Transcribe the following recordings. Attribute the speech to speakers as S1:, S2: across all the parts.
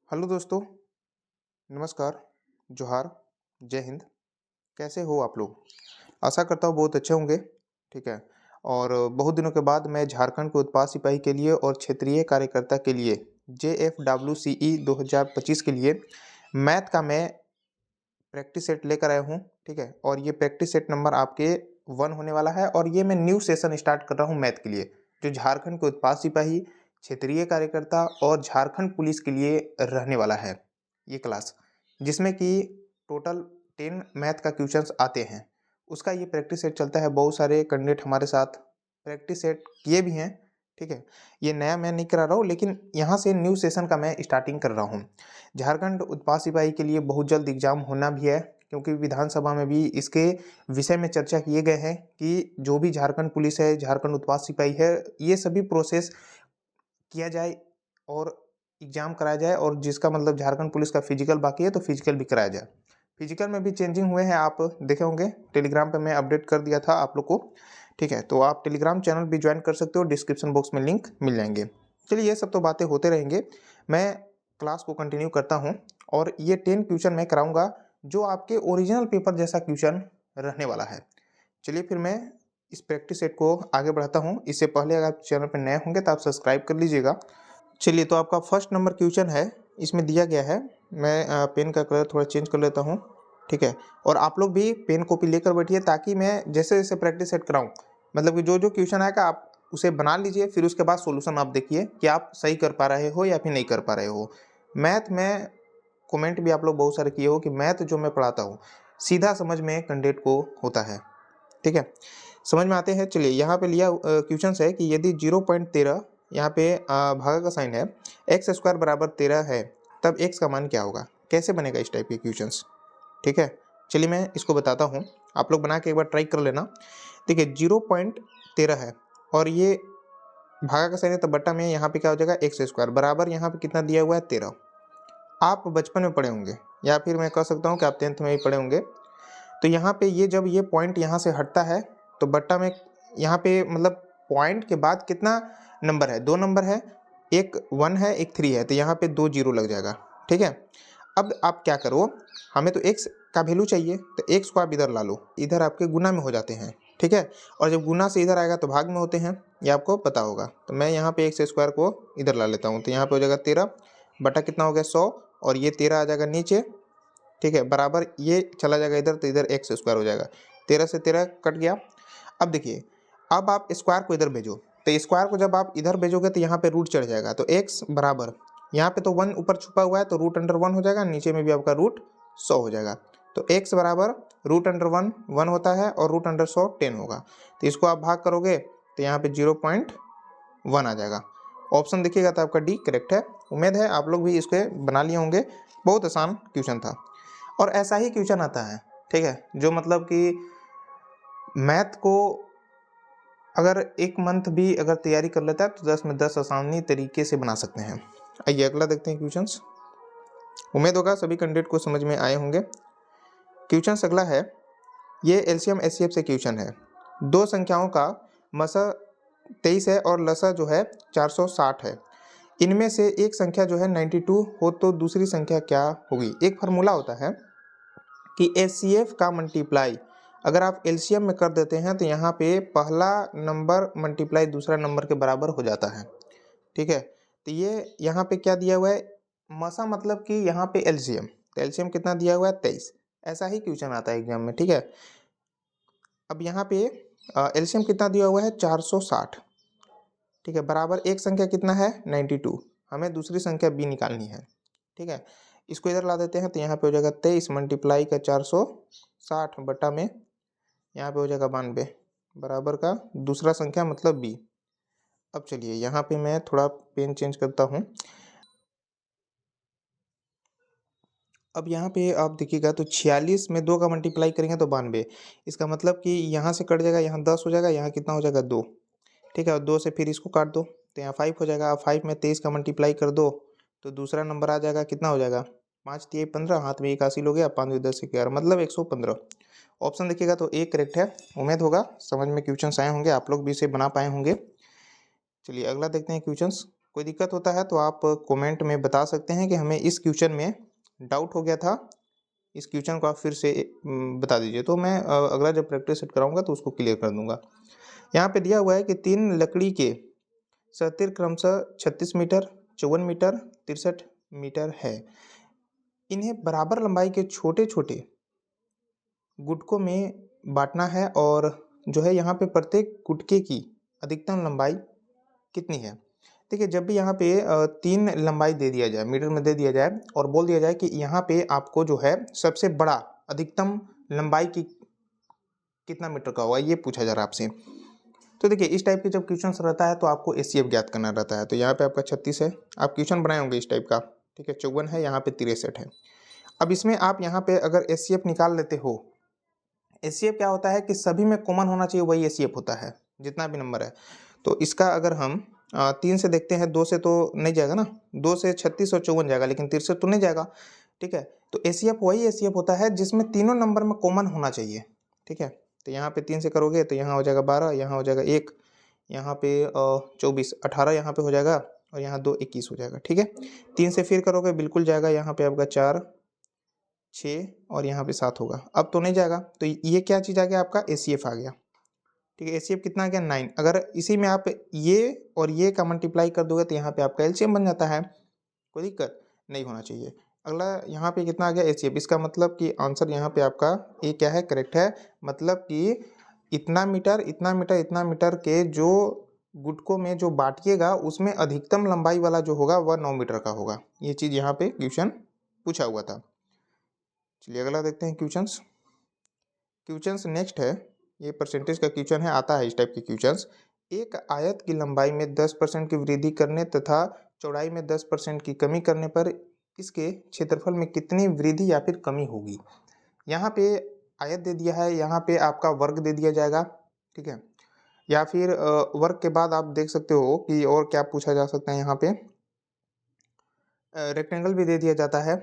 S1: Hello दोस्तों, नमस्कार, जोहार, जय हिंद। कैसे हो आप लोग? आशा करता हूँ बहुत अच्छे होंगे, ठीक है। और बहुत दिनों के बाद मैं झारखंड के उत्पाद सिपाही के लिए और क्षेत्रीय कार्यकर्ता के लिए JFWCE 2025 के लिए मैथ का मैं प्रैक्टिस सेट लेकर आया हूँ, ठीक है। और ये प्रैक्टिस सेट नंबर आपके 1 होने वाला है और ये मैं न्यू सेशन स्टार्ट कर रहा हूँ मैथ के लिए, जो झारखंड के उत्पाद सिपाही, क्षेत्रीय कार्यकर्ता और झारखंड पुलिस के लिए रहने वाला है ये क्लास, जिसमें कि टोटल 10 मैथ का क्वेश्चंस आते हैं। उसका ये प्रैक्टिस सेट चलता है, बहुत सारे कैंडिडेट हमारे साथ प्रैक्टिस सेट किए भी हैं, ठीक है। ये नया मैं नहीं करा रहा हूँ, लेकिन यहाँ से न्यू सेशन का मैं स्टार्टिंग कर रहा हूँ। झारखंड उत्पाद सिपाही के लिए बहुत जल्द एग्जाम होना भी है, क्योंकि विधानसभा में भी इसके विषय में चर्चा किए गए हैं कि जो भी झारखंड पुलिस है, झारखंड उत्पाद सिपाही है, ये सभी प्रोसेस किया जाए और एग्जाम कराया जाए। और जिसका मतलब झारखंड पुलिस का फिजिकल बाकी है तो फिजिकल भी कराया जाए। फिजिकल में भी चेंजिंग हुए हैं, आप देखे होंगे टेलीग्राम पे मैं अपडेट कर दिया था आप लोग को, ठीक है। तो आप टेलीग्राम चैनल भी ज्वाइन कर सकते हो, डिस्क्रिप्शन बॉक्स में लिंक मिल जाएंगे। चलिए, ये सब तो बातें होते रहेंगे, मैं क्लास को कंटिन्यू करता हूँ। और ये 10 क्वेश्चन मैं कराऊंगा जो आपके ओरिजिनल पेपर जैसा क्वेश्चन रहने वाला है। चलिए फिर मैं इस प्रैक्टिस सेट को आगे बढ़ाता हूँ। इससे पहले अगर आप चैनल पर नए होंगे तो आप सब्सक्राइब कर लीजिएगा। चलिए, तो आपका फर्स्ट नंबर क्वेश्चन है, इसमें दिया गया है। मैं पेन का कलर थोड़ा चेंज कर लेता हूँ, ठीक है। और आप लोग भी पेन कॉपी लेकर बैठिए, ताकि मैं जैसे जैसे प्रैक्टिस सेट कराऊँ, मतलब कि जो जो क्वेश्चन आएगा आप उसे बना लीजिए, फिर उसके बाद सॉल्यूशन आप देखिए कि आप सही कर पा रहे हो या फिर नहीं कर पा रहे हो। मैथ में कमेंट भी आप लोग बहुत सारे किए हो कि मैथ जो मैं पढ़ाता हूँ सीधा समझ में कैंडिडेट को होता है, ठीक है, समझ में आते हैं। चलिए, यहाँ पे लिया क्वेश्चन है कि यदि 0.13 यहाँ पे भागा का साइन है, एक्स स्क्वायर बराबर 13 है, तब एक्स का मान क्या होगा। कैसे बनेगा इस टाइप के क्वेश्चंस, ठीक है। चलिए मैं इसको बताता हूँ, आप लोग बना के एक बार ट्राई कर लेना। देखिए, 0.13 है और ये भागा का साइन है, तो बट्टा में यहाँ पे क्या हो जाएगा, एक्स स्क्वायर बराबर यहाँ पे कितना दिया हुआ है, 13। आप बचपन में पढ़े होंगे या फिर मैं कह सकता हूँ कि आप 10th में ही पढ़े होंगे। तो यहाँ पे ये जब ये पॉइंट यहाँ से हटता है तो बट्टा में यहाँ पे मतलब पॉइंट के बाद कितना नंबर है, 2 नंबर है, एक 1 है एक 3 है, तो यहाँ पे 2 जीरो लग जाएगा, ठीक है। अब आप क्या करो, हमें तो x का वैल्यू चाहिए, तो x को आप इधर ला लो, इधर आपके गुना में हो जाते हैं, ठीक है। और जब गुना से इधर आएगा तो भाग में होते हैं, ये आपको पता होगा। तो मैं यहाँ पे एक्स स्क्वायर को इधर ला लेता हूँ, तो यहाँ पे हो जाएगा 13 बटा कितना हो गया 100, और ये 13 आ जाएगा नीचे, ठीक है, बराबर ये चला जाएगा इधर, तो इधर एक्स स्क्वायर हो जाएगा, 13 से 13 कट गया। अब देखिए, अब आप स्क्वायर को इधर भेजो, तो स्क्वायर को जब आप इधर भेजोगे तो यहाँ पे रूट चढ़ जाएगा, तो एक्स बराबर यहाँ पे तो 1 ऊपर छुपा हुआ है तो रूट अंडर 1 हो जाएगा, नीचे में भी आपका रूट 100 हो जाएगा। तो एक्स बराबर रूट अंडर 1 1 होता है और रूट अंडर 100 10 होगा। तो इसको आप भाग करोगे तो यहाँ पे 0.1 आ जाएगा। ऑप्शन देखिएगा तो आपका डी करेक्ट है। उम्मीद है आप लोग भी इसके बना लिए होंगे, बहुत आसान क्वेश्चन था। और ऐसा ही क्वेश्चन आता है, ठीक है, जो मतलब कि मैथ को अगर एक मंथ भी अगर तैयारी कर लेता है तो 10 में 10 आसानी तरीके से बना सकते हैं। आइए अगला देखते हैं क्वेश्चंस। उम्मीद होगा सभी कैंडिडेट को समझ में आए होंगे। क्वेश्चन अगला है, ये एलसीएम एचसीएफ से क्वेश्चन है। दो संख्याओं का मसा 23 है और लसा जो है 460 है। इनमें से एक संख्या जो है 92 हो तो दूसरी संख्या क्या होगी। एक फार्मूला होता है कि एचसीएफ का मल्टीप्लाई अगर आप एलसीएम में कर देते हैं तो यहाँ पे पहला नंबर मल्टीप्लाई दूसरा नंबर के बराबर हो जाता है, ठीक है। तो ये यहाँ पे क्या दिया हुआ है, मसा मतलब कि यहाँ पे एलसीएम, तो एलसीएम कितना दिया हुआ है 23। ऐसा ही क्वेश्चन आता है एग्जाम में, ठीक है। अब यहाँ पे एलसीएम कितना दिया हुआ है 460, ठीक है, बराबर एक संख्या कितना है 92, हमें दूसरी संख्या बी निकालनी है, ठीक है। इसको इधर ला देते हैं तो यहाँ पे हो जाएगा 23 मल्टीप्लाई का 460 बटा में यहाँ पे हो जाएगा 92 बराबर का दूसरा संख्या मतलब बी। अब चलिए यहाँ पे मैं थोड़ा पेन चेंज करता हूँ। अब यहाँ पे आप देखिएगा तो 46 में 2 का मल्टीप्लाई करेंगे तो 92, इसका मतलब कि यहाँ से कट जाएगा, यहाँ 10 हो जाएगा, यहाँ कितना हो जाएगा 2, ठीक है। और 2 से फिर इसको काट दो तो यहाँ 5 हो जाएगा। अब 5 में 23 का मल्टीप्लाई कर दो तो दूसरा नंबर आ जाएगा, कितना हो जाएगा 5 तिये 15, हाथ में 81 लोगे, 5 दूनी 10 11 मतलब 115। ऑप्शन देखिएगा तो एक करेक्ट है। उम्मीद होगा समझ में क्वेश्चन आए होंगे, आप लोग भी इसे बना पाए होंगे। चलिए अगला देखते हैं क्वेश्चंस। कोई दिक्कत होता है तो आप कमेंट में बता सकते हैं कि हमें इस क्वेश्चन में डाउट हो गया था, इस क्वेश्चन को आप फिर से बता दीजिए, तो मैं अगला जब प्रैक्टिस सेट कराऊंगा तो उसको क्लियर कर दूंगा। यहाँ पे दिया हुआ है कि 3 लकड़ी के सतिर क्रमशः 36 मीटर, 54 मीटर, 63 मीटर है। इन्हें बराबर लंबाई के छोटे छोटे गुटकों में बांटना है और जो है यहाँ पे प्रत्येक गुटके की अधिकतम लंबाई कितनी है। देखिए, जब भी यहाँ पे 3 लंबाई दे दिया जाए, मीटर में दे दिया जाए और बोल दिया जाए कि यहाँ पे आपको जो है सबसे बड़ा अधिकतम लंबाई की कितना मीटर का होगा, ये पूछा जा रहा है आपसे। तो देखिए, इस टाइप के जब क्वेश्चन रहता है तो आपको एचसीएफ ज्ञात करना रहता है। तो यहाँ पे आपका 36 है, आप क्वेश्चन बनाए होंगे इस टाइप का, ठीक है। 54 है, यहाँ पे 63 है। अब इसमें आप यहाँ पे अगर एचसीएफ निकाल लेते हो, एचसीएफ क्या होता है कि सभी में कॉमन होना चाहिए, वही एचसीएफ होता है जितना भी नंबर है। तो इसका अगर हम 3 से देखते हैं, 2 से तो नहीं जाएगा ना, 2 से 36 और 54 जाएगा, लेकिन 63 तो नहीं जाएगा, ठीक है। तो एचसीएफ वही एचसीएफ होता है जिसमें तीनों नंबर में कॉमन होना चाहिए, ठीक है। तो यहाँ पे 3 से करोगे तो यहाँ हो जाएगा 12, यहाँ हो जाएगा 1, यहाँ पे 24, 18 यहाँ पे हो जाएगा, और यहाँ 2, 21 हो जाएगा, ठीक है। 3 से फिर करोगे बिल्कुल जाएगा, यहाँ पे आपका 4, 6 और यहाँ पे 7 होगा। अब तो नहीं जाएगा, तो ये क्या चीज़ आ गया, आपका एचसीएफ आ गया, ठीक है। एचसीएफ कितना आ गया, 9। अगर इसी में आप ये और ये का मल्टीप्लाई कर दोगे तो यहाँ पे आपका एलसीएम बन जाता है, कोई दिक्कत नहीं होना चाहिए। अगला यहाँ पे कितना आ गया, एचसीएफ। इसका मतलब कि आंसर यहाँ पे आपका ये क्या है, करेक्ट है। मतलब कि इतना मीटर, इतना मीटर, इतना मीटर के जो गुटकों में जो बांटिएगा उसमें अधिकतम लंबाई वाला जो होगा वह 9 मीटर का होगा। ये चीज़ यहाँ पे क्वेश्चन पूछा हुआ था। चलिए अगला देखते हैं क्वेश्चंस। क्वेश्चंस नेक्स्ट है, ये परसेंटेज का क्वेश्चन है, आता है इस टाइप के क्वेश्चंस। एक आयत की लंबाई में 10% की वृद्धि करने तथा चौड़ाई में 10% की कमी करने पर इसके क्षेत्रफल में कितनी वृद्धि या फिर कमी होगी। यहाँ पे आयत दे दिया है, यहाँ पे आपका वर्ग दे दिया जाएगा, ठीक है। या फिर वर्ग के बाद आप देख सकते हो कि और क्या पूछा जा सकता है, यहाँ पे रेक्टेंगल भी दे दिया जाता है।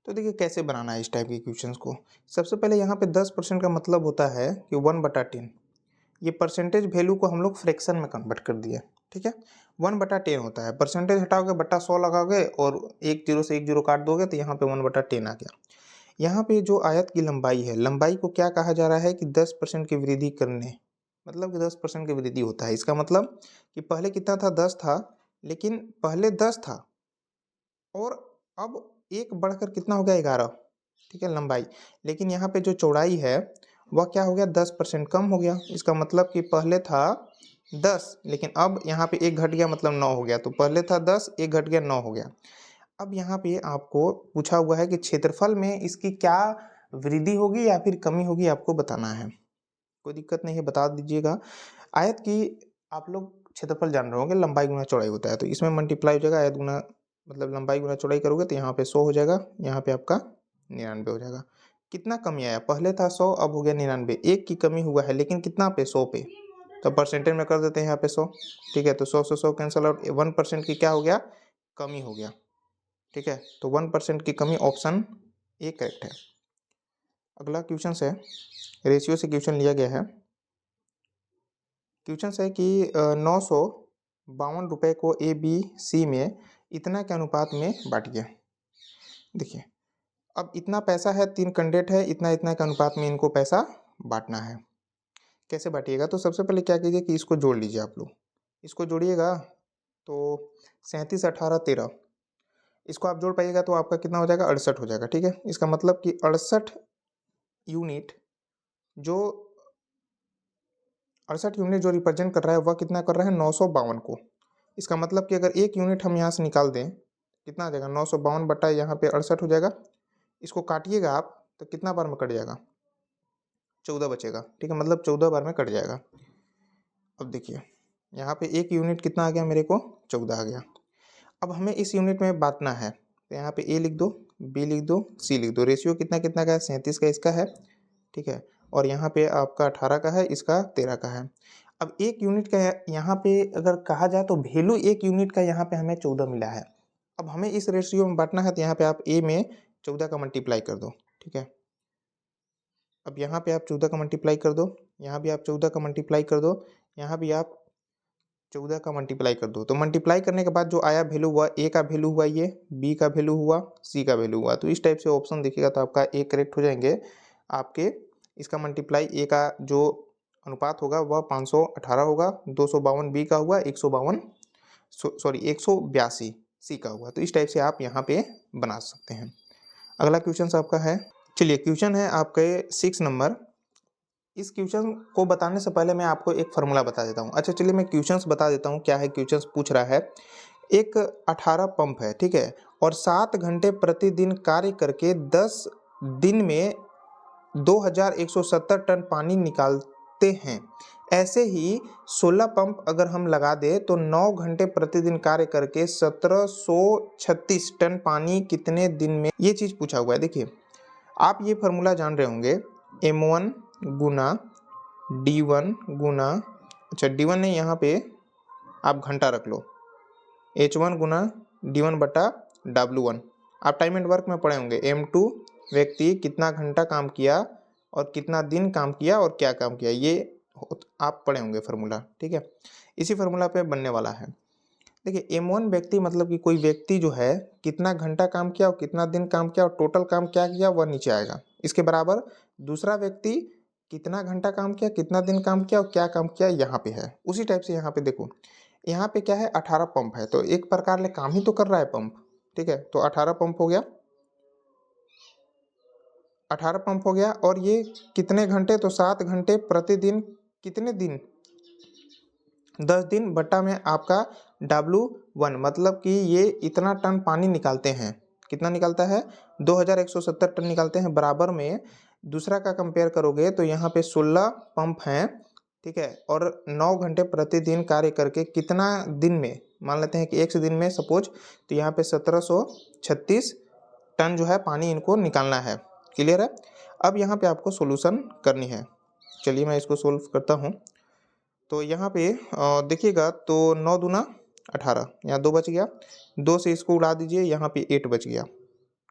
S1: तो देखिए कैसे बनाना है इस टाइप के क्वेश्चंस को। सबसे पहले यहाँ पे 10% का मतलब होता है कि 1/10, ये परसेंटेज वैल्यू को हम लोग फ्रैक्शन में कन्वर्ट कर दिए, ठीक है। 1/10 होता है, परसेंटेज हटाओगे बट्टा 100 लगाओगे और एक जीरो से एक जीरो काट दोगे तो यहाँ पे 1/10 आ गया। यहाँ पे जो आयत की लंबाई है, लंबाई को क्या कहा जा रहा है कि 10% की वृद्धि करने, मतलब कि 10% की वृद्धि होता है। इसका मतलब कि पहले कितना था, 10 था, लेकिन पहले 10 था और अब एक बढ़कर कितना हो गया, 11, ठीक है, लंबाई। लेकिन यहाँ पे जो चौड़ाई है वह क्या हो गया, 10% कम हो गया। इसका मतलब कि पहले था 10, लेकिन अब यहाँ पे एक घट गया, मतलब 9 हो गया। तो पहले था 10, एक घट गया, 9 हो गया। अब यहाँ पे आपको पूछा हुआ है कि क्षेत्रफल में इसकी क्या वृद्धि होगी या फिर कमी होगी, आपको बताना है। कोई दिक्कत नहीं है, बता दीजिएगा। आयत की आप लोग क्षेत्रफल जान रहे होंगे, लंबाई गुना चौड़ाई होता है, तो इसमें मल्टीप्लाई हो जाएगा, आयत गुना मतलब लंबाई गुना चौड़ाई करोगे तो यहाँ पे 100 हो जाएगा, यहाँ पे आपका 99 हो जाएगा। कितना कमी आया, पहले था 100, अब हो गया 99, एक की कमी हुआ है, लेकिन कितना पे, 100 पे। तो परसेंटेज में कर देते हैं यहाँ पे 100, ठीक है। तो 100 से 100 कैंसिल आउट, 1% की क्या हो गया, कमी हो गया, ठीक है। तो 1% की कमी, ऑप्शन ए करेक्ट है। अगला क्वेश्चन है, रेशियो से क्वेश्चन लिया गया है। क्वेश्चन है कि 952 को ए बी सी में इतना के अनुपात में बांटिए। देखिए, अब इतना पैसा है, 3 कैंडिडेट है, इतना इतना के अनुपात में इनको पैसा बांटना है। कैसे बांटिएगा, तो सबसे पहले क्या कीजिए कि इसको जोड़ लीजिए, आप लोग इसको जोड़िएगा तो 37, 18, 13, इसको आप जोड़ पाइएगा तो आपका कितना हो जाएगा, 68 हो जाएगा, ठीक है। इसका मतलब कि 68 यूनिट जो 68 यूनिट जो रिप्रेजेंट कर रहा है वह कितना कर रहा है, 952 को। इसका मतलब कि अगर एक यूनिट हम यहाँ से निकाल दें, कितना आ जाएगा, 952 बटा यहाँ पे 68 हो जाएगा। इसको काटिएगा आप तो कितना बार में कट जाएगा, 14 बचेगा, ठीक है, मतलब 14 बार में कट जाएगा। अब देखिए यहाँ पे एक यूनिट कितना आ गया मेरे को, 14 आ गया। अब हमें इस यूनिट में बांटना है, तो यहाँ पे ए लिख दो, बी लिख दो, सी लिख दो। रेशियो कितना कितना का है, 37 का इसका है, ठीक है। और यहाँ पे आपका 18 का है, इसका 13 का है। अब एक यूनिट का यहाँ पे अगर कहा जाए तो वैल्यू एक यूनिट का यहाँ पे हमें 14 मिला है। अब हमें इस रेशियो में बांटना है, तो यहाँ पे आप ए में 14 का मल्टीप्लाई कर दो, ठीक है। अब यहाँ पे आप 14 का मल्टीप्लाई कर दो, यहाँ भी आप 14 का मल्टीप्लाई कर दो, यहाँ भी आप 14 का मल्टीप्लाई कर दो, तो मल्टीप्लाई करने के बाद जो आया वैल्यू हुआ, ए का वैल्यू हुआ, ये बी का वैल्यू हुआ, सी का वैल्यू हुआ। तो इस टाइप से ऑप्शन देखिएगा तो आपका ए करेक्ट हो जाएंगे आपके। इसका मल्टीप्लाई ए का जो अनुपात होगा वह 518 होगा, 252 बी का हुआ, 182 सी का हुआ। तो इस टाइप से आप यहाँ पे बना सकते हैं। अगला क्वेश्चन आपका है, चलिए क्वेश्चन है आपके 6 नंबर। इस क्वेश्चन को बताने से पहले मैं आपको एक फार्मूला बता देता हूँ। अच्छा चलिए मैं क्वेश्चंस बता देता हूँ क्या है। क्वेश्चंस पूछ रहा है, एक 18 पंप है, ठीक है, और 7 घंटे प्रतिदिन कार्य करके 10 दिन में 2170 टन पानी निकालते हैं। ऐसे ही 16 पंप अगर हम लगा दें तो 9 घंटे प्रतिदिन कार्य करके 1736 टन पानी कितने दिन में, ये चीज़ पूछा हुआ है। देखिए आप ये फार्मूला जान रहे होंगे, M1 गुना D1 गुना, अच्छा D1 नहीं, यहाँ पे आप घंटा रख लो, H1 गुना D1 बटा W1। आप टाइम एंड वर्क में पढ़े होंगे, M2 व्यक्ति कितना घंटा काम किया और कितना दिन काम किया और क्या काम किया, ये आप पढ़े होंगे फार्मूला, ठीक है। इसी फार्मूला पे बनने वाला है। देखिए M1 व्यक्ति मतलब कि कोई व्यक्ति जो है कितना घंटा काम किया और कितना दिन काम किया और टोटल काम क्या किया वह नीचे आएगा। इसके बराबर दूसरा व्यक्ति कितना घंटा काम किया, कितना दिन काम किया और क्या काम किया यहाँ पे है। उसी टाइप से यहाँ पे देखो, यहाँ पे क्या है, 18 पंप है, तो एक प्रकार ले काम ही तो कर रहा है पंप, ठीक है। तो 18 पंप हो गया, 18 पंप हो गया, और ये कितने घंटे, तो 7 घंटे प्रतिदिन, कितने दिन, 10 दिन बट्टा में आपका W1, मतलब कि ये इतना टन पानी निकालते हैं। कितना निकालता है, 2170 टन निकालते हैं। बराबर में दूसरा का कंपेयर करोगे तो यहाँ पे 16 पंप हैं, ठीक है, और 9 घंटे प्रतिदिन कार्य करके कितना दिन में, मान लेते हैं कि एक से दिन में सपोज, तो यहाँ पे 1736 टन जो है पानी इनको निकालना है। क्लियर है। अब यहाँ पे आपको सोल्यूशन करनी है। चलिए मैं इसको सोल्व करता हूँ। तो यहाँ पे देखिएगा तो 9 दूना 18, यहाँ 2 बच गया, 2 से इसको उड़ा दीजिए, यहाँ पे 8 बच गया,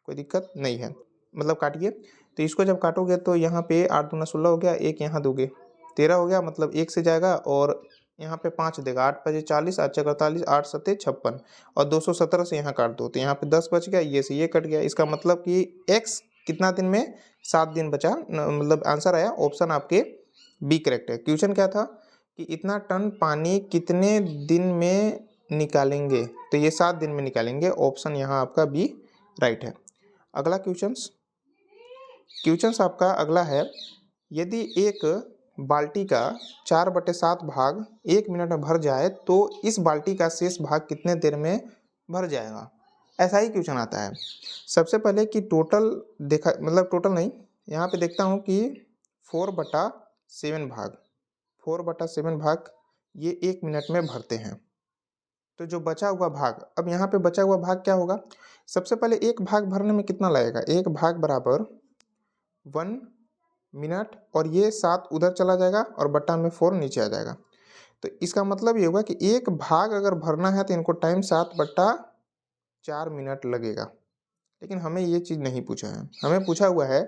S1: कोई दिक्कत नहीं है, मतलब काटिए। तो इसको जब काटोगे तो यहाँ पे 8 दूना 16 हो गया, एक यहाँ दोगे 13 हो गया, मतलब एक से जाएगा, और यहाँ पे 5 देगा, 8 5 40, 8 6 48, 8 7 56, और 217 से यहाँ काट दो तो यहाँ पे 10 बच गया, ये से ये कट गया। इसका मतलब कि x कितना दिन में, 7 दिन बचा, मतलब आंसर आया ऑप्शन आपके बी करेक्ट है। क्वेश्चन क्या था कि इतना टन पानी कितने दिन में निकालेंगे, तो ये 7 दिन में निकालेंगे, ऑप्शन यहाँ आपका बी राइट है। अगला क्वेश्चंस आपका अगला है, यदि एक बाल्टी का 4/7 भाग 1 मिनट में भर जाए तो इस बाल्टी का शेष भाग कितने देर में भर जाएगा। ऐसा ही क्वेश्चन आता है। सबसे पहले कि टोटल देखा, मतलब टोटल नहीं, यहाँ पे देखता हूँ कि 4/7 भाग, 4/7 भाग ये 1 मिनट में भरते हैं। तो जो बचा हुआ भाग, अब यहाँ पे बचा हुआ भाग क्या होगा, सबसे पहले एक भाग भरने में कितना लगेगा, एक भाग बराबर 1 मिनट, और ये 7 उधर चला जाएगा और बट्टा में 4 नीचे आ जाएगा। तो इसका मतलब ये होगा कि एक भाग अगर भरना है तो इनको टाइम 7/4 मिनट लगेगा। लेकिन हमें ये चीज़ नहीं पूछा है, हमें पूछा हुआ है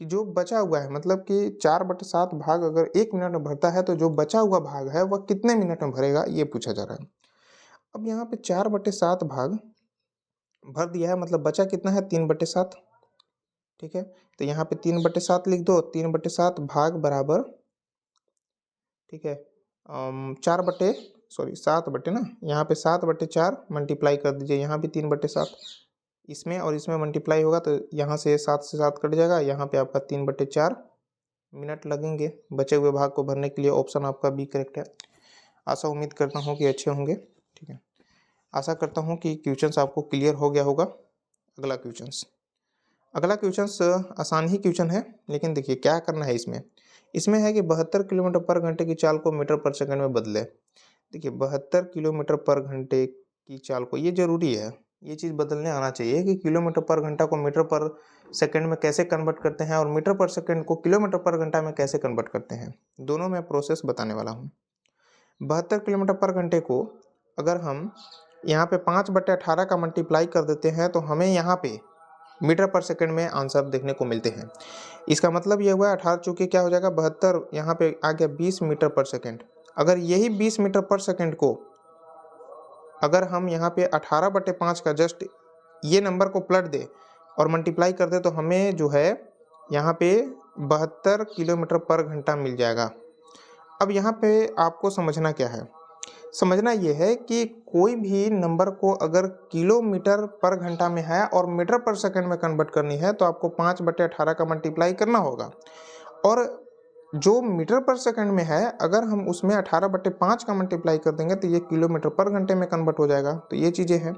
S1: कि जो बचा हुआ है, मतलब कि 4/7 भाग अगर 1 मिनट में भरता है तो जो बचा हुआ भाग है वह कितने मिनट में भरेगा, ये पूछा जा रहा है। अब यहाँ पे 4/7 भाग भर दिया है, मतलब बचा कितना है, 3/7, ठीक है। तो यहाँ पे 3/7 लिख दो, 3/7 भाग बराबर, ठीक है, 7 बटे ना, यहाँ पे 7/4 मल्टीप्लाई कर दीजिए, यहाँ भी 3/7, इसमें और इसमें मल्टीप्लाई होगा तो यहाँ से 7 से 7 कट जाएगा, यहाँ पे आपका 3/4 मिनट लगेंगे बचे हुए भाग को भरने के लिए। ऑप्शन आपका बी करेक्ट है। आशा उम्मीद करता हूँ कि अच्छे होंगे, ठीक है। आशा करता हूँ कि क्वेश्चंस आपको क्लियर हो गया होगा। अगला क्वेश्चंस आसान ही क्वेश्चन है, लेकिन देखिए क्या करना है इसमें। इसमें है कि 72 किलोमीटर पर घंटे की चाल को मीटर पर सेकंड में बदले। देखिए 72 किलोमीटर पर घंटे की चाल को, ये जरूरी है, ये चीज़ बदलने आना चाहिए कि किलोमीटर पर घंटा को मीटर पर सेकंड में कैसे कन्वर्ट करते हैं और मीटर पर सेकंड को किलोमीटर पर घंटा में कैसे कन्वर्ट करते हैं, दोनों में प्रोसेस बताने वाला हूँ। 72 किलोमीटर पर घंटे को अगर हम यहाँ पे 5/18 का मल्टीप्लाई कर देते हैं तो हमें यहाँ पे मीटर पर सेकंड में आंसर देखने को मिलते हैं। इसका मतलब ये हुआ 18 चूँकि क्या हो जाएगा 72, यहाँ पे आ गया 20 मीटर पर सेकंड। अगर यही 20 मीटर पर सेकंड को अगर हम यहाँ पे 18/5 का जस्ट ये नंबर को पलट दे और मल्टीप्लाई कर दे तो हमें जो है यहाँ पे 72 किलोमीटर पर घंटा मिल जाएगा। अब यहाँ पे आपको समझना क्या है, समझना ये है कि कोई भी नंबर को अगर किलोमीटर पर घंटा में है और मीटर पर सेकंड में कन्वर्ट करनी है तो आपको 5/18 का मल्टीप्लाई करना होगा। और जो मीटर पर सेकंड में है अगर हम उसमें 18/5 का मल्टीप्लाई कर देंगे तो ये किलोमीटर पर घंटे में कन्वर्ट हो जाएगा। तो ये चीज़ें हैं,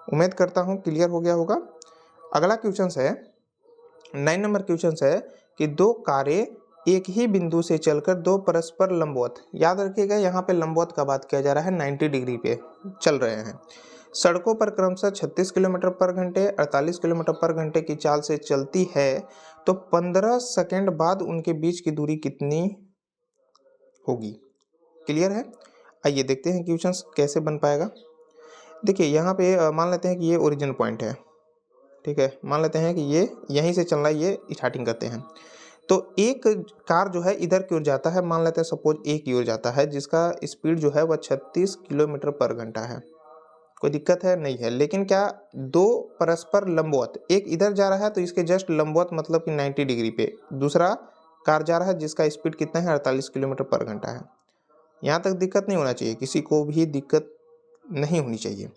S1: उम्मीद करता हूँ क्लियर हो गया होगा। अगला क्वेश्चन है 9 नंबर क्वेश्चन है कि दो कारें एक ही बिंदु से चलकर दो परस्पर लंबवत, याद रखिएगा यहाँ पे लंबवत का बात किया जा रहा है, 90 डिग्री पे चल रहे हैं, सड़कों पर क्रमशः 36 किलोमीटर पर घंटे 48 किलोमीटर पर घंटे की चाल से चलती है तो 15 सेकंड बाद उनके बीच की दूरी कितनी होगी। क्लियर है? आइए देखते हैं क्वेश्चन कैसे बन पाएगा। देखिए यहाँ पे मान लेते हैं कि ये ओरिजिन पॉइंट है, ठीक है, मान लेते हैं कि ये यहीं से चलना है, ये स्टार्टिंग करते हैं। तो एक कार जो है इधर की ओर जाता है, मान लेते हैं सपोज एक की ओर जाता है जिसका स्पीड जो है वह 36 किलोमीटर पर घंटा है। कोई दिक्कत है? नहीं है। लेकिन क्या दो परस्पर लंबवत, एक इधर जा रहा है तो इसके जस्ट लंबवत मतलब कि 90 डिग्री पे दूसरा कार जा रहा है जिसका स्पीड कितना है 48 किलोमीटर पर घंटा है। यहाँ तक दिक्कत नहीं होना चाहिए, किसी को भी दिक्कत नहीं होनी चाहिए।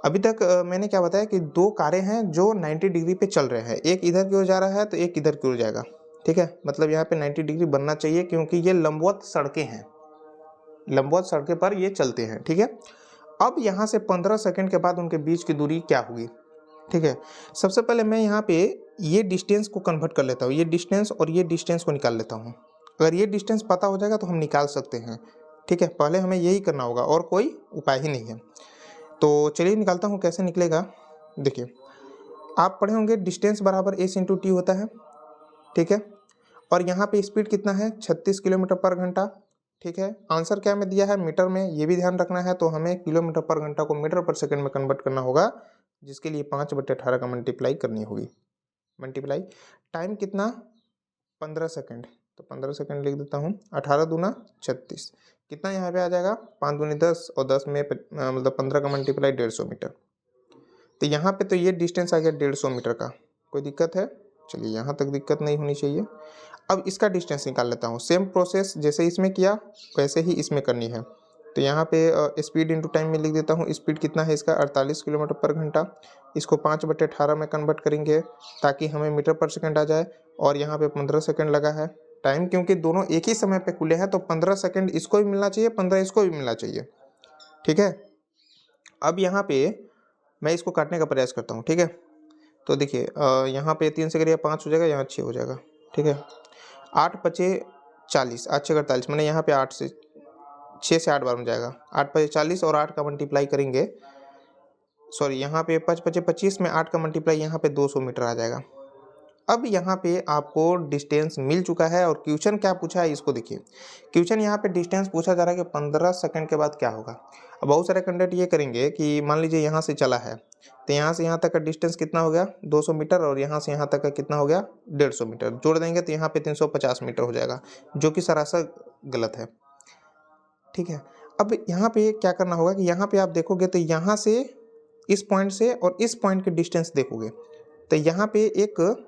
S1: अभी तक मैंने क्या बताया कि दो कारें हैं जो 90 डिग्री पे चल रहे हैं, एक इधर की ओर जा रहा है तो एक इधर की ओर जाएगा, ठीक है, मतलब यहाँ पे 90 डिग्री बनना चाहिए क्योंकि ये लंबवत सड़कें हैं, लंबवत सड़कें पर ये चलते हैं, ठीक है। अब यहाँ से 15 सेकंड के बाद उनके बीच की दूरी क्या होगी, ठीक है। सबसे पहले मैं यहाँ पे ये डिस्टेंस को कन्वर्ट कर लेता हूँ, ये डिस्टेंस और ये डिस्टेंस को निकाल लेता हूँ। अगर ये डिस्टेंस पता हो जाएगा तो हम निकाल सकते हैं, ठीक है, पहले हमें यही करना होगा और कोई उपाय ही नहीं है। तो चलिए निकालता हूँ, कैसे निकलेगा। देखिए आप पढ़े होंगे डिस्टेंस बराबर एस इंटू टी होता है, ठीक है, और यहाँ पे स्पीड कितना है 36 किलोमीटर पर घंटा, ठीक है। आंसर क्या में दिया है मीटर में, ये भी ध्यान रखना है, तो हमें किलोमीटर पर घंटा को मीटर पर सेकंड में कन्वर्ट करना होगा जिसके लिए 5/18 का मल्टीप्लाई करनी होगी। मल्टीप्लाई टाइम कितना 15 सेकंड, तो 15 सेकंड लिख देता हूँ, 18 दूना 36, कितना यहाँ पे आ जाएगा 5 दूनी 10 और 10 में मतलब 15 का मल्टीप्लाई 150 मीटर। तो यहाँ पे तो ये डिस्टेंस आ गया 150 मीटर का, कोई दिक्कत है? चलिए यहाँ तक दिक्कत नहीं होनी चाहिए। अब इसका डिस्टेंस निकाल लेता हूँ, सेम प्रोसेस जैसे इसमें किया वैसे ही इसमें करनी है। तो यहाँ पे स्पीड इंटू टाइम में लिख देता हूँ, स्पीड कितना है इसका 48 किलोमीटर पर घंटा, इसको 5/18 में कन्वर्ट करेंगे ताकि हमें मीटर पर सेकंड आ जाए, और यहाँ पे 15 सेकंड लगा है। टाइम क्योंकि दोनों एक ही समय पे खुले हैं तो 15 सेकंड इसको भी मिलना चाहिए, 15 इसको भी मिलना चाहिए, ठीक है। अब यहाँ पे मैं इसको काटने का प्रयास करता हूँ, ठीक है। तो देखिए यहाँ पे 3 से करिए 5 हो जाएगा, यहाँ 6 हो जाएगा, ठीक है। 8 पचे 40, 8 6 48, मैंने यहाँ पे 8 से 6 से 8 बार में जाएगा, 8 पचे 40 और 8 का मल्टीप्लाई करेंगे, सॉरी यहाँ पे 5 पचे 25 में 8 का मल्टीप्लाई यहाँ पे 200 मीटर आ जाएगा। अब यहाँ पे आपको डिस्टेंस मिल चुका है और क्वेश्चन क्या पूछा है इसको देखिए। क्वेश्चन यहाँ पे डिस्टेंस पूछा जा रहा है कि 15 सेकंड के बाद क्या होगा। अब बहुत सारे कैंडिडेट ये करेंगे कि मान लीजिए यहाँ से चला है तो यहाँ से यहाँ तक का डिस्टेंस कितना हो गया 200 मीटर और यहाँ से यहाँ तक का कितना हो गया 150 मीटर, जोड़ देंगे तो यहाँ पे 350 मीटर हो जाएगा, जो कि सरासर गलत है, ठीक है। अब यहाँ पे क्या करना होगा कि यहाँ पे आप देखोगे तो यहाँ से इस पॉइंट से और इस पॉइंट की डिस्टेंस देखोगे तो यहाँ पे एक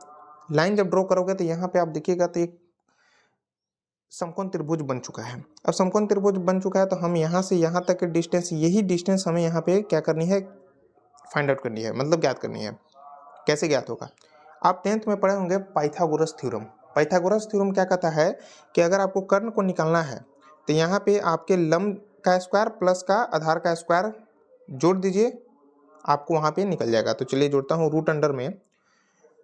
S1: लाइन जब ड्रॉ करोगे तो यहाँ पे आप देखिएगा तो एक समकोण त्रिभुज बन चुका है। अब समकोण त्रिभुज बन चुका है तो हम यहाँ से यहाँ तक की डिस्टेंस, यही डिस्टेंस हमें यहाँ पे क्या करनी है, फाइंड आउट करनी है, मतलब ज्ञात करनी है। कैसे ज्ञात होगा? आप 10th में पढ़े होंगे पाइथागोरस थ्योरम। पाइथागोरस थ्योरम क्या कहता है कि अगर आपको कर्ण को निकालना है तो यहाँ पे आपके लंब का स्क्वायर प्लस का आधार का स्क्वायर जोड़ दीजिए, आपको वहाँ पे निकल जाएगा। तो चलिए जोड़ता हूँ, रूट अंडर में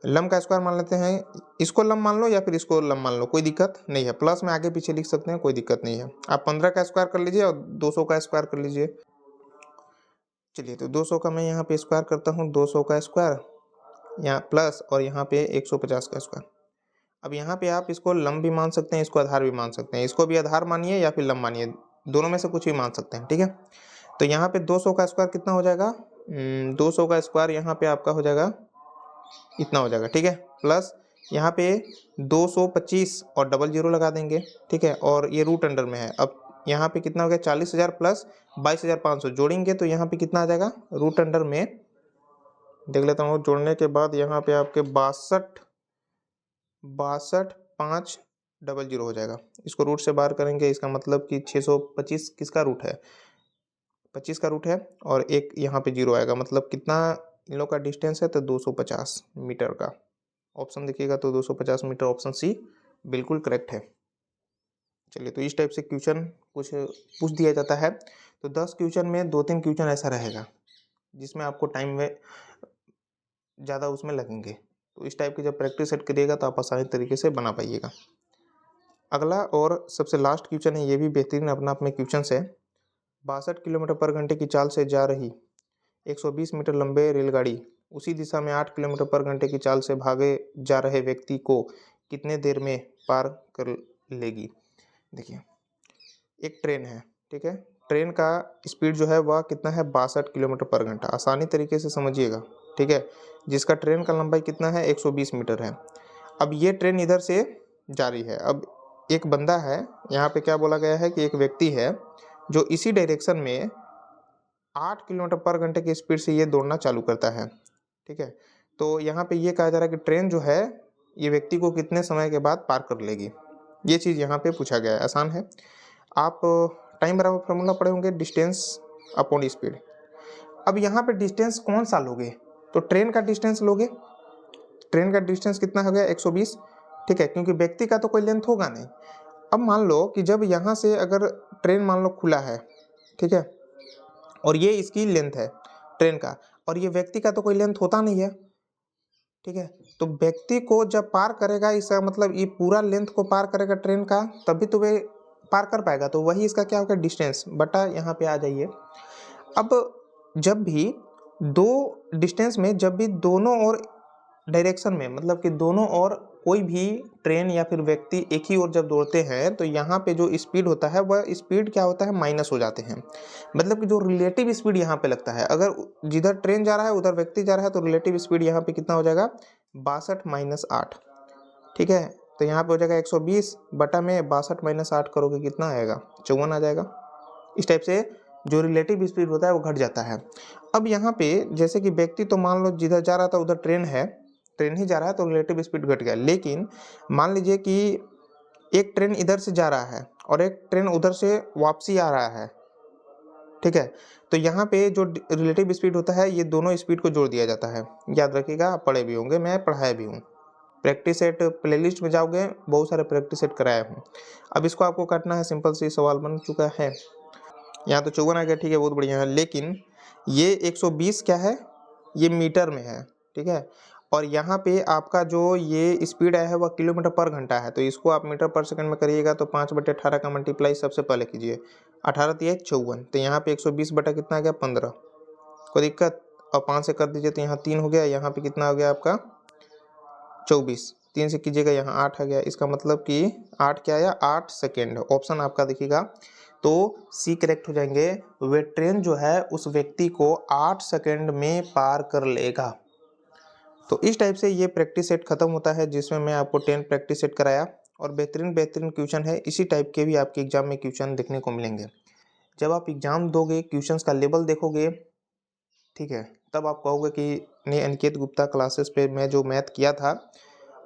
S1: लंब का स्क्वायर मान लेते हैं, इसको लंब मान लो या फिर इसको लंब मान लो, कोई दिक्कत नहीं है, प्लस में आगे पीछे लिख सकते हैं, कोई दिक्कत नहीं है। आप 15 का स्क्वायर कर लीजिए और 200 का स्क्वायर कर लीजिए। चलिए तो 200 का मैं यहाँ पे स्क्वायर करता हूँ, 200 का स्क्वायर यहाँ प्लस और यहाँ पे 150 का स्क्वायर। अब यहाँ पे आप इसको लंब भी मान सकते हैं, इसको आधार भी मान सकते हैं, इसको भी आधार मानिए या फिर लंब मानिए, दोनों में से कुछ भी मान सकते हैं, ठीक है। तो यहाँ पे 200 का स्क्वायर कितना हो जाएगा, 200 का स्क्वायर यहाँ पे आपका हो जाएगा इतना हो जाएगा, ठीक है, प्लस यहाँ पे 225 और डबल जीरो लगा देंगे, ठीक है, और ये रूट अंडर में है। अब यहाँ पे कितना हो गया 40,000 प्लस 22,500 जोड़ेंगे तो यहाँ पे कितना आ जाएगा रूट अंडर में देख लेता हूँ। जोड़ने के बाद यहाँ पे आपके 62,500 हो जाएगा। इसको रूट से बाहर करेंगे, इसका मतलब कि 625 किसका रूट है 25 का रूट है और एक यहाँ पे 0 आएगा, मतलब कितना इन लोग का डिस्टेंस है तो 250 मीटर का। ऑप्शन देखिएगा तो 250 मीटर, ऑप्शन सी बिल्कुल करेक्ट है। चलिए, तो इस टाइप से क्वेश्चन कुछ पूछ दिया जाता है। तो 10 क्वेश्चन में 2-3 क्वेश्चन ऐसा रहेगा जिसमें आपको टाइम में ज़्यादा उसमें लगेंगे। तो इस टाइप की जब प्रैक्टिस सेट करिएगा तो आप आसानी तरीके से बना पाइएगा। अगला और सबसे लास्ट क्वेश्चन है, ये भी बेहतरीन अपना आप में क्वेश्चन है। 62 किलोमीटर पर घंटे की चाल से जा रही 120 मीटर लंबे रेलगाड़ी उसी दिशा में 8 किलोमीटर पर घंटे की चाल से भागे जा रहे व्यक्ति को कितने देर में पार कर लेगी। देखिए, एक ट्रेन है, ठीक है, ट्रेन का स्पीड जो है वह कितना है 62 किलोमीटर पर घंटा। आसानी तरीके से समझिएगा, ठीक है, जिसका ट्रेन का लंबाई कितना है 120 मीटर है। अब ये ट्रेन इधर से जा रही है। अब एक बंदा है, यहाँ पे क्या बोला गया है कि एक व्यक्ति है जो इसी डायरेक्शन में 8 किलोमीटर पर घंटे की स्पीड से ये दौड़ना चालू करता है, ठीक है। तो यहाँ पे ये कहा जा रहा है कि ट्रेन जो है ये व्यक्ति को कितने समय के बाद पार कर लेगी। ये चीज़ यहाँ पे पूछा गया है, आसान है। आप टाइम बराबर फार्मूला पढ़े होंगे, डिस्टेंस अपॉन स्पीड। अब यहाँ पे डिस्टेंस कौन सा लोगे, तो ट्रेन का डिस्टेंस लोगे। ट्रेन का डिस्टेंस कितना हो गया 120, ठीक है, क्योंकि व्यक्ति का तो कोई लेंथ होगा नहीं। अब मान लो कि जब यहाँ से अगर ट्रेन मान लो खुला है, ठीक है, और ये इसकी लेंथ है ट्रेन का, और ये व्यक्ति का तो कोई लेंथ होता नहीं है, ठीक है। तो व्यक्ति को जब पार करेगा, इसका मतलब ये पूरा लेंथ को पार करेगा ट्रेन का, तभी तो वे पार कर पाएगा। तो वही इसका क्या होगा डिस्टेंस बटा, यहाँ पे आ जाइए। अब जब भी दो डिस्टेंस में जब भी दोनों और डायरेक्शन में, मतलब कि दोनों और कोई भी ट्रेन या फिर व्यक्ति एक ही ओर जब दौड़ते हैं तो यहाँ पे जो स्पीड होता है वह स्पीड क्या होता है माइनस हो जाते हैं। मतलब कि जो रिलेटिव स्पीड यहाँ पे लगता है, अगर जिधर ट्रेन जा रहा है उधर व्यक्ति जा रहा है तो रिलेटिव स्पीड यहाँ पे कितना हो जाएगा 62 - 8, ठीक है। तो यहाँ पे हो जाएगा 120 बटा में 62 - 8 करोगे कितना आएगा 54 आ जाएगा। इस टाइप से जो रिलेटिव स्पीड होता है वो घट जाता है। अब यहाँ पे जैसे कि व्यक्ति तो मान लो जिधर जा रहा था उधर ट्रेन है, ट्रेन ही जा रहा है तो रिलेटिव स्पीड घट गया। लेकिन मान लीजिए कि एक ट्रेन इधर से जा रहा है और एक ट्रेन उधर से वापसी आ रहा है, ठीक है। तो यहाँ पे जो रिलेटिव स्पीड होता है ये दोनों स्पीड को जोड़ दिया जाता है। याद रखिएगा, आप पढ़े भी होंगे, मैं पढ़ाया भी हूँ। प्रैक्टिस सेट प्लेलिस्ट में जाओगे, बहुत सारे प्रैक्टिस सेट कराया हूँ। अब इसको आपको काटना है, सिंपल सी सवाल बन चुका है। यहाँ तो 54 आ गया, ठीक है, बहुत बढ़िया है। लेकिन ये 120 क्या है, ये मीटर में है, ठीक है। और यहाँ पे आपका जो ये स्पीड आया है वह किलोमीटर पर घंटा है, तो इसको आप मीटर पर सेकंड में करिएगा तो 5/18 का मल्टीप्लाई सबसे पहले कीजिए, 18 × 54। तो यहाँ पे 120 बटा कितना आ गया 15, कोई दिक्कत। और 5 से कर दीजिए तो यहाँ 3 हो गया, यहाँ पे कितना हो गया आपका 24, 3 से कीजिएगा यहाँ 8 आ गया। इसका मतलब कि 8 क्या आया 8 सेकेंड। ऑप्शन आपका देखिएगा तो सी करेक्ट हो जाएंगे। वे ट्रेन जो है उस व्यक्ति को 8 सेकेंड में पार कर लेगा। तो इस टाइप से ये प्रैक्टिस सेट खत्म होता है, जिसमें मैं आपको 10 प्रैक्टिस सेट कराया और बेहतरीन बेहतरीन क्वेश्चन है। इसी टाइप के भी आपके एग्जाम में क्वेश्चन देखने को मिलेंगे। जब आप एग्जाम दोगे, क्वेश्चंस का लेवल देखोगे, ठीक है, तब आप कहोगे कि नहीं, अनिकेत गुप्ता क्लासेस पे मैं जो मैथ किया था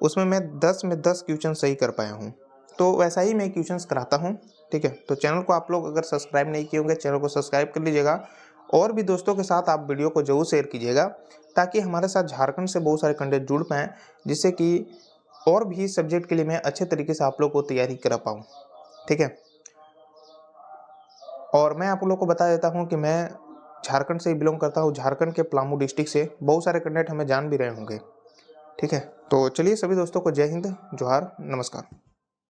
S1: उसमें मैं 10 में 10 क्वेश्चन सही कर पाया हूँ। तो वैसा ही मैं क्वेश्चंस कराता हूँ, ठीक है। तो चैनल को आप लोग अगर सब्सक्राइब नहीं किए होंगे, चैनल को सब्सक्राइब कर लीजिएगा और भी दोस्तों के साथ आप वीडियो को जरूर शेयर कीजिएगा, ताकि हमारे साथ झारखंड से बहुत सारे कैंडिडेट जुड़ पाएँ, जिससे कि और भी सब्जेक्ट के लिए मैं अच्छे तरीके से आप लोग को तैयारी करा पाऊँ, ठीक है। और मैं आप लोग को बता देता हूँ कि मैं झारखंड से ही बिलोंग करता हूँ, झारखंड के पलामू डिस्ट्रिक्ट से। बहुत सारे कैंडिडेट हमें जान भी रहे होंगे, ठीक है। तो चलिए सभी दोस्तों को जय हिंद, जोहार, नमस्कार।